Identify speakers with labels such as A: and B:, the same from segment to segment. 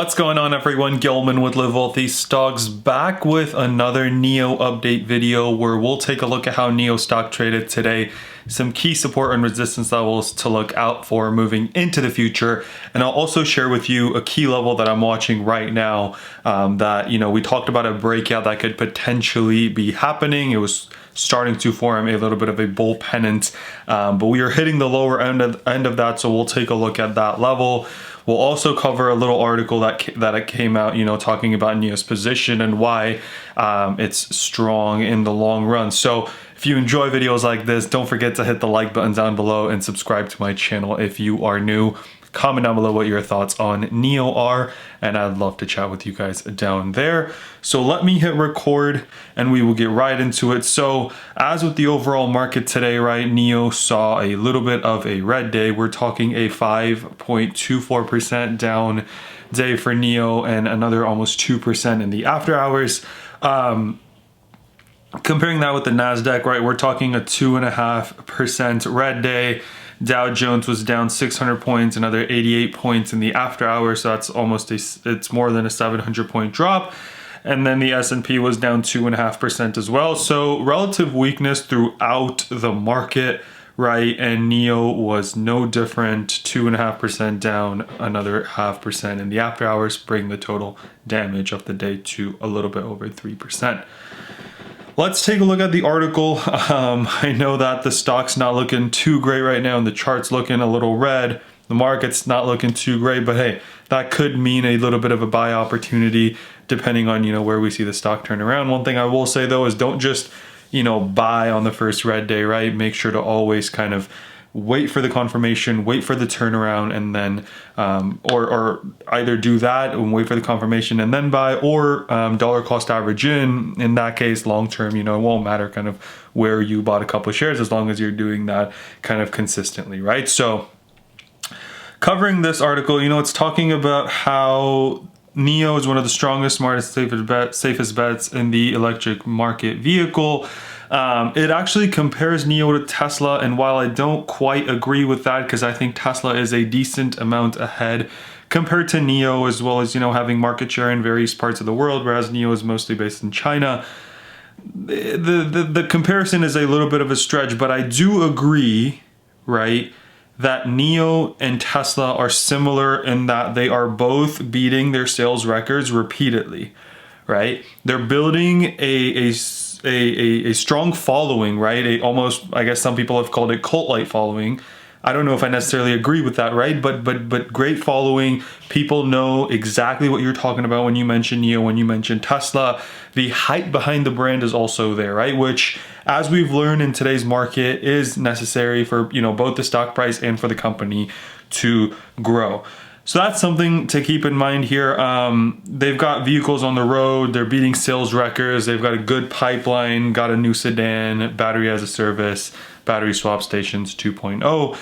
A: What's going on, everyone? Gilman with Wellthy Stocks back with another NIO update video where we'll take a look at how NIO stock traded today, some key support and resistance levels to look out for moving into the future, and I'll also share with you a key level that I'm watching right now that, we talked about a breakout that could potentially be happening. It was starting to form a little bit of a bull pennant, but we are hitting the lower end of that, so we'll take a look at that level. We'll also cover a little article that came out, talking about NIO's position and why it's strong in the long run. So if you enjoy videos like this, don't forget to hit the like button down below and subscribe to my channel if you are new. Comment down below what your thoughts on NIO are, and I'd love to chat with you guys down there. So let me hit record and we will get right into it. So as with the overall market today, right, NIO saw a little bit of a red day. We're talking a 5.24% down day for NIO and another almost 2% in the after hours. Comparing that with the NASDAQ, right, we're talking a 2.5% red day. Dow Jones was down 600 points, another 88 points in the after hours, so that's it's more than a 700 point drop. And then the S&P was down 2.5% as well. So relative weakness throughout the market, right? And NIO was no different, 2.5% down, another 0.5% in the after hours, bring the total damage of the day to a little bit over 3%. Let's take a look at the article. I know that the stock's not looking too great right now and the chart's looking a little red. The market's not looking too great, but hey, that could mean a little bit of a buy opportunity depending on, where we see the stock turn around. One thing I will say though is don't just, buy on the first red day, right? Make sure to always kind of wait for the confirmation, wait for the turnaround, and then or either do that and wait for the confirmation and then buy, or dollar cost average in that case long term. It won't matter kind of where you bought a couple of shares as long as you're doing that kind of consistently, right? So covering this article, it's talking about how NIO is one of the strongest, smartest, safest bets in the electric market vehicle. It actually compares NIO to Tesla, and while I don't quite agree with that because I think Tesla is a decent amount ahead compared to NIO, as well as having market share in various parts of the world, whereas NIO is mostly based in China, the comparison is a little bit of a stretch, but I do agree, right, that NIO and Tesla are similar in that they are both beating their sales records repeatedly, right? They're building a strong following, right? Almost, I guess some people have called it cult-like following. I don't know if I necessarily agree with that, right? But great following. People know exactly what you're talking about when you mention NIO, when you mention Tesla. The hype behind the brand is also there, right? Which, as we've learned in today's market, is necessary for both the stock price and for the company to grow. So that's something to keep in mind here. They've got vehicles on the road. They're beating sales records. They've got a good pipeline, got a new sedan, battery as a service, battery swap stations 2.0.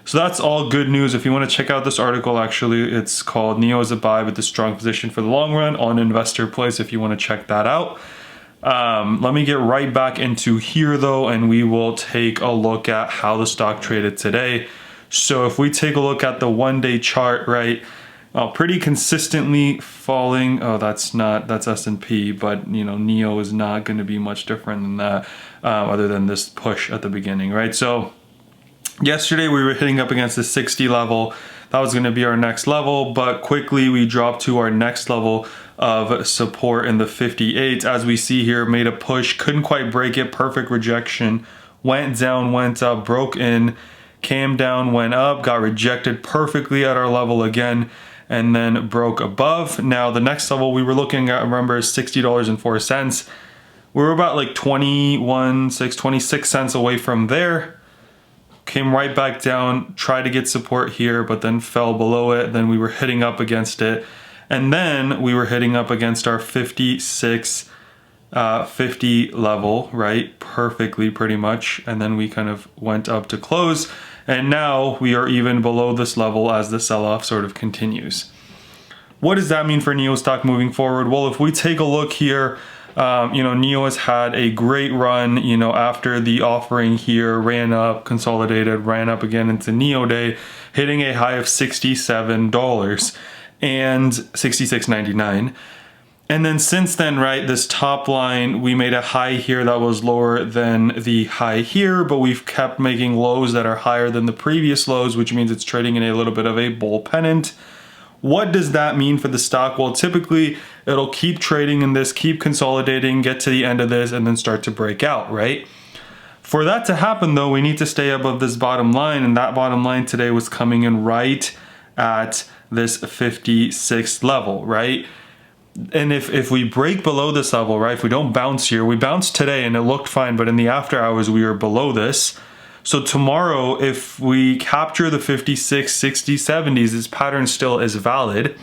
A: So that's all good news. If you want to check out this article, actually, it's called NIO is a buy with a strong position for the long run on Investor Place if you want to check that out. Let me get right back into here though, and we will take a look at how the stock traded today. So if we take a look at the one-day chart, right, pretty consistently falling. Oh, that's S&P, but NIO is not going to be much different than that, other than this push at the beginning, right? So yesterday we were hitting up against the 60 level. That was going to be our next level, but quickly we dropped to our next level of support in the 58. As we see here, made a push, couldn't quite break it, perfect rejection, went down, went up, broke in, came down, went up, got rejected perfectly at our level again, and then broke above. Now the next level we were looking at, remember, is $60.04. We were about like 26 cents away from there. Came right back down, tried to get support here, but then fell below it. Then we were hitting up against it, and then we were hitting up against our 56.50 level, right? Perfectly, pretty much. And then we kind of went up to close, and now we are even below this level as the sell-off sort of continues. What does that mean for NIO stock moving forward? Well, if we take a look here, NIO has had a great run, after the offering here, ran up, consolidated, ran up again into NIO day, hitting a high of $67. and 66.99. And then since then, right, this top line, we made a high here that was lower than the high here, but we've kept making lows that are higher than the previous lows, which means it's trading in a little bit of a bull pennant. What does that mean for the stock? Well, typically it'll keep trading in this, keep consolidating, get to the end of this, and then start to break out, right? For that to happen though, we need to stay above this bottom line, and that bottom line today was coming in right at this 56 level, right? And if we break below this level, right, if we don't bounce here, we bounced today and it looked fine, but in the after hours we were below this. So tomorrow, if we capture the 56, 60, 70s, this pattern still is valid.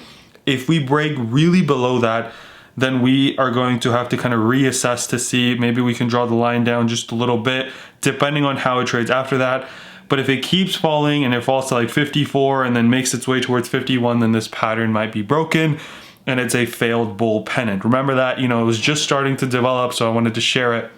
A: If we break really below that, then we are going to have to kind of reassess to see, maybe we can draw the line down just a little bit, depending on how it trades after that. But if it keeps falling and it falls to like 54 and then makes its way towards 51, then this pattern might be broken and it's a failed bull pennant. Remember that, it was just starting to develop, so I wanted to share it.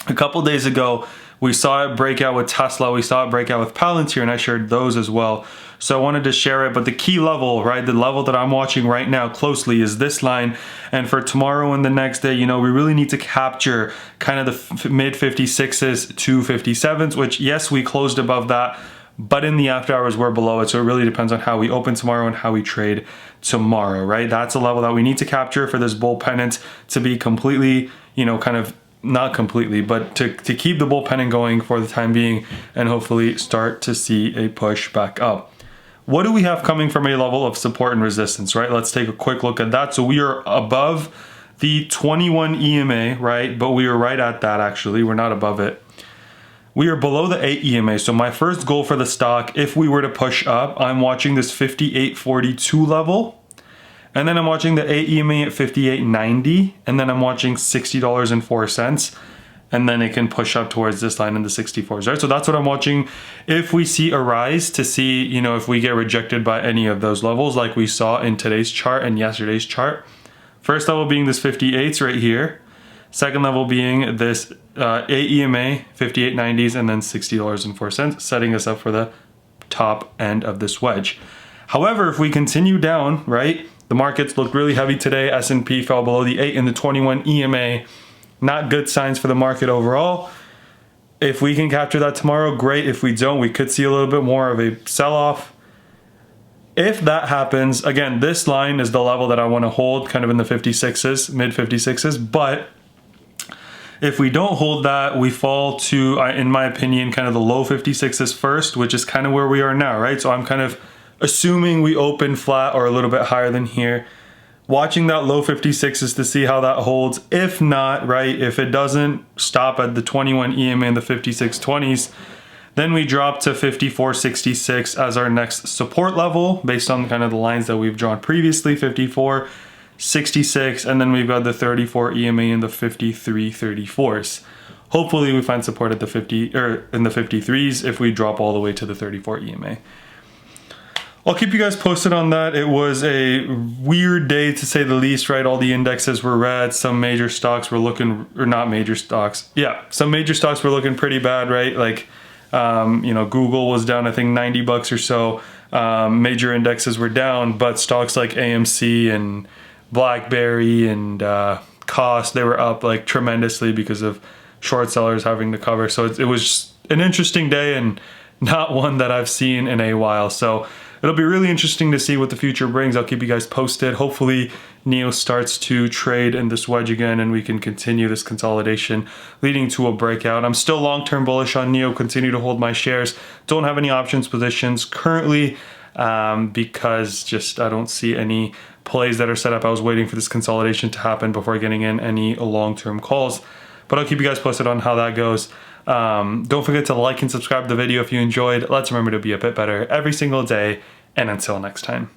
A: A couple days ago, we saw it break out with Tesla, we saw it break out with Palantir, and I shared those as well. So I wanted to share it, but the key level, right, the level that I'm watching right now closely is this line. And for tomorrow and the next day, we really need to capture kind of the mid 56s to 57s, which yes, we closed above that, but in the after hours we're below it. So it really depends on how we open tomorrow and how we trade tomorrow, right? That's a level that we need to capture for this bull pennant to be completely, kind of not completely, but to keep the bull pennant going for the time being and hopefully start to see a push back up. What do we have coming from a level of support and resistance, right? Let's take a quick look at that. So we are above the 21 EMA, right? But we are right at that actually. We're not above it. We are below the 8 EMA. So my first goal for the stock, if we were to push up, I'm watching this 58.42 level. And then I'm watching the 8 EMA at 58.90. And then I'm watching $60.04. And then it can push up towards this line in the 64s, right? So that's what I'm watching. If we see a rise to see, if we get rejected by any of those levels like we saw in today's chart and yesterday's chart. First level being this 58s right here. Second level being this 8 EMA, 58.90s, and then $60.04, setting us up for the top end of this wedge. However, if we continue down, right, the markets look really heavy today. S&P fell below the 8 and the 21 EMA. Not good signs for the market overall. If we can capture that tomorrow, great. If we don't, we could see a little bit more of a sell-off. If that happens, again, this line is the level that I want to hold, kind of in the 56s, mid 56s. But if we don't hold that, we fall to, in my opinion, kind of the low 56s first, which is kind of where we are now, right? So I'm kind of assuming we open flat or a little bit higher than here. Watching that low 56s to see how that holds. If not, right, if it doesn't stop at the 21 EMA and the 56.20s, then we drop to 54.66 as our next support level based on kind of the lines that we've drawn previously, 54.66, and then we've got the 34 EMA and the 53.34s. Hopefully we find support at the 50 or in the 53s if we drop all the way to the 34 EMA. I'll keep you guys posted on that. It was a weird day to say the least, right? All the indexes were red. Some major stocks were looking, or not major stocks. Yeah, some major stocks were looking pretty bad, right? Like, Google was down, I think, 90 bucks or so. Major indexes were down, but stocks like AMC and BlackBerry and Cost, they were up like tremendously because of short sellers having to cover. So it was just an interesting day and not one that I've seen in a while. So it'll be really interesting to see what the future brings. I'll keep you guys posted. Hopefully NIO starts to trade in this wedge again and we can continue this consolidation leading to a breakout. I'm still long-term bullish on NIO, continue to hold my shares. Don't have any options positions currently because just I don't see any plays that are set up. I was waiting for this consolidation to happen before getting in any long-term calls. But I'll keep you guys posted on how that goes. Don't forget to like and subscribe to the video if you enjoyed. Let's remember to be a bit better every single day, and until next time.